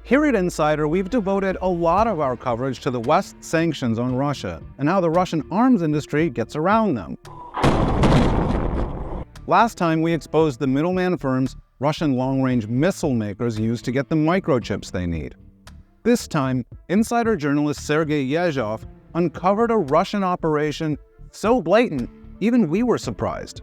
Here at Insider, we've devoted a lot of our coverage to the West's sanctions on Russia and how the Russian arms industry gets around them. Last time, we exposed the middleman firms Russian long-range missile makers use to get the microchips they need. This time, Insider journalist Sergei Yezhov uncovered a Russian operation so blatant, even we were surprised.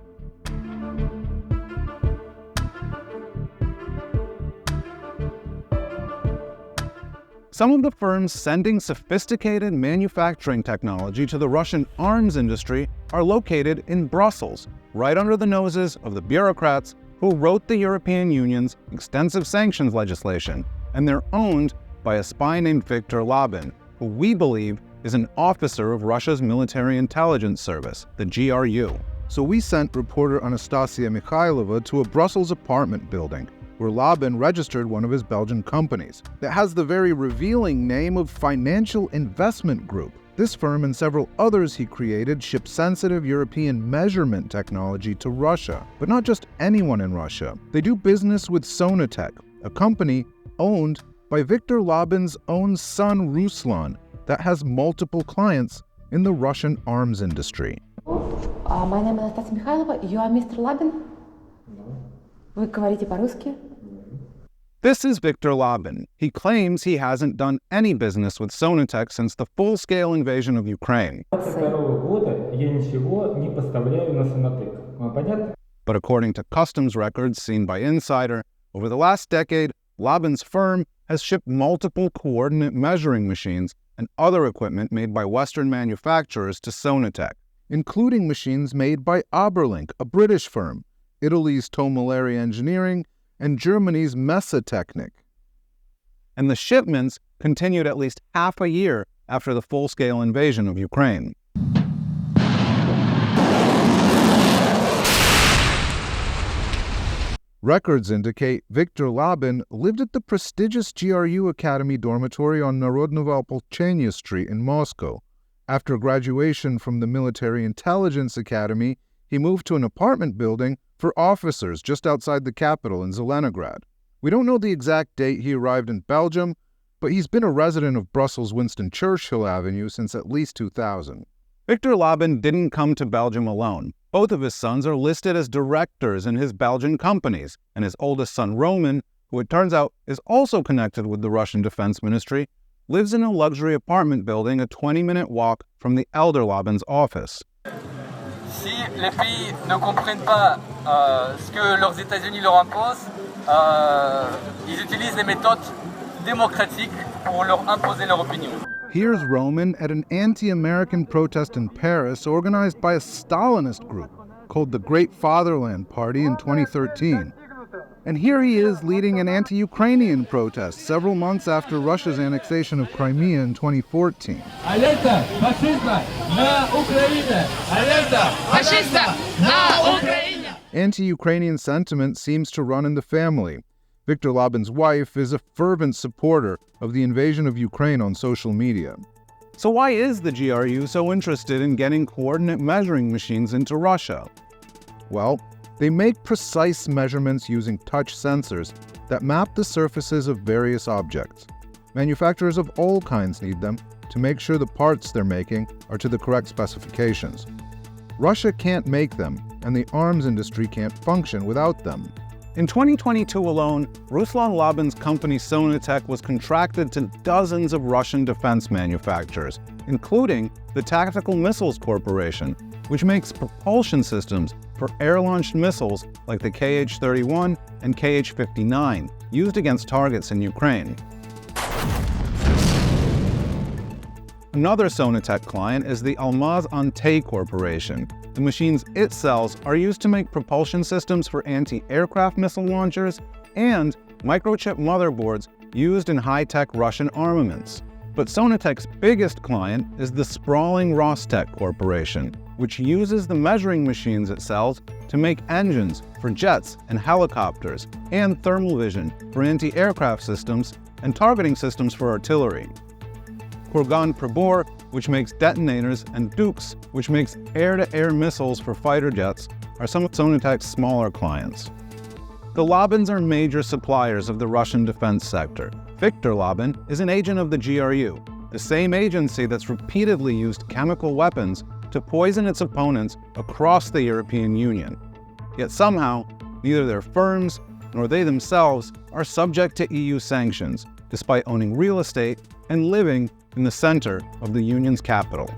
Some of the firms sending sophisticated manufacturing technology to the Russian arms industry are located in Brussels, right under the noses of the bureaucrats who wrote the European Union's extensive sanctions legislation, and they're owned by a spy named Viktor Lobin, who we believe is an officer of Russia's military intelligence service, the GRU. So we sent reporter Anastasia Mikhailova to a Brussels apartment building, where Lobin registered one of his Belgian companies that has the very revealing name of Financial Investment Group. This firm and several others he created ship sensitive European measurement technology to Russia. But not just anyone in Russia. They do business with Sonatek, a company owned by Viktor Lobin's own son Ruslan that has multiple clients in the Russian arms industry. My name is Anastasia Mikhailova. You are Mr. Lobin? Вы говорите по-русски? This is Viktor Lobin. He claims he hasn't done any business with Sonatek since the full-scale invasion of Ukraine. But according to customs records seen by Insider, over the last decade, Lobin's firm has shipped multiple coordinate measuring machines and other equipment made by Western manufacturers to Sonatek, including machines made by Oberlink, a British firm, Italy's Tomoleri Engineering, and Germany's Messetechnik. And the shipments continued at least half a year after the full-scale invasion of Ukraine. Records indicate Viktor Lobin lived at the prestigious GRU Academy dormitory on Narodnovo Opolchenia Street in Moscow. After graduation from the Military Intelligence Academy, he moved to an apartment building for officers just outside the capital in Zelenograd. We don't know the exact date he arrived in Belgium, but he's been a resident of Brussels' Winston Churchill Avenue since at least 2000. Viktor Lobin didn't come to Belgium alone. Both of his sons are listed as directors in his Belgian companies, and his oldest son, Roman, who it turns out is also connected with the Russian Defense Ministry, lives in a luxury apartment building a 20-minute walk from the elder Lobin's office. Si les pays ne comprennent pas ce que leurs États-Unis leur imposent, ils utilisent les méthodes démocratiques pour leur imposer leur opinion. Here's Roman at an anti-American protest in Paris organized by a Stalinist group called the Great Fatherland Party in 2013. And here he is leading an anti-Ukrainian protest several months after Russia's annexation of Crimea in 2014. Alerta! Fascismo! Na Ukraina! Alerta! Fascismo! Na Ukraina! Anti-Ukrainian sentiment seems to run in the family. Viktor Lobin's wife is a fervent supporter of the invasion of Ukraine on social media. So why is the GRU so interested in getting coordinate measuring machines into Russia? Well, they make precise measurements using touch sensors that map the surfaces of various objects. Manufacturers of all kinds need them to make sure the parts they're making are to the correct specifications. Russia can't make them, and the arms industry can't function without them. In 2022 alone, Ruslan Lobin's company Sonatek was contracted to dozens of Russian defense manufacturers, including the Tactical Missiles Corporation, which makes propulsion systems for air-launched missiles like the Kh-31 and Kh-59, used against targets in Ukraine. Another Sonatek client is the Almaz Antey Corporation. The machines it sells are used to make propulsion systems for anti-aircraft missile launchers and microchip motherboards used in high-tech Russian armaments. But Sonatek's biggest client is the sprawling Rostec Corporation, which uses the measuring machines it sells to make engines for jets and helicopters, and thermal vision for anti-aircraft systems and targeting systems for artillery. Kurgan Pribor, which makes detonators, and Dukes, which makes air-to-air missiles for fighter jets, are some of Sonatek's smaller clients. The Lobins are major suppliers of the Russian defense sector, Victor Lobin is an agent of the GRU, the same agency that's repeatedly used chemical weapons to poison its opponents across the European Union. Yet somehow, neither their firms nor they themselves are subject to EU sanctions, despite owning real estate and living in the center of the Union's capital.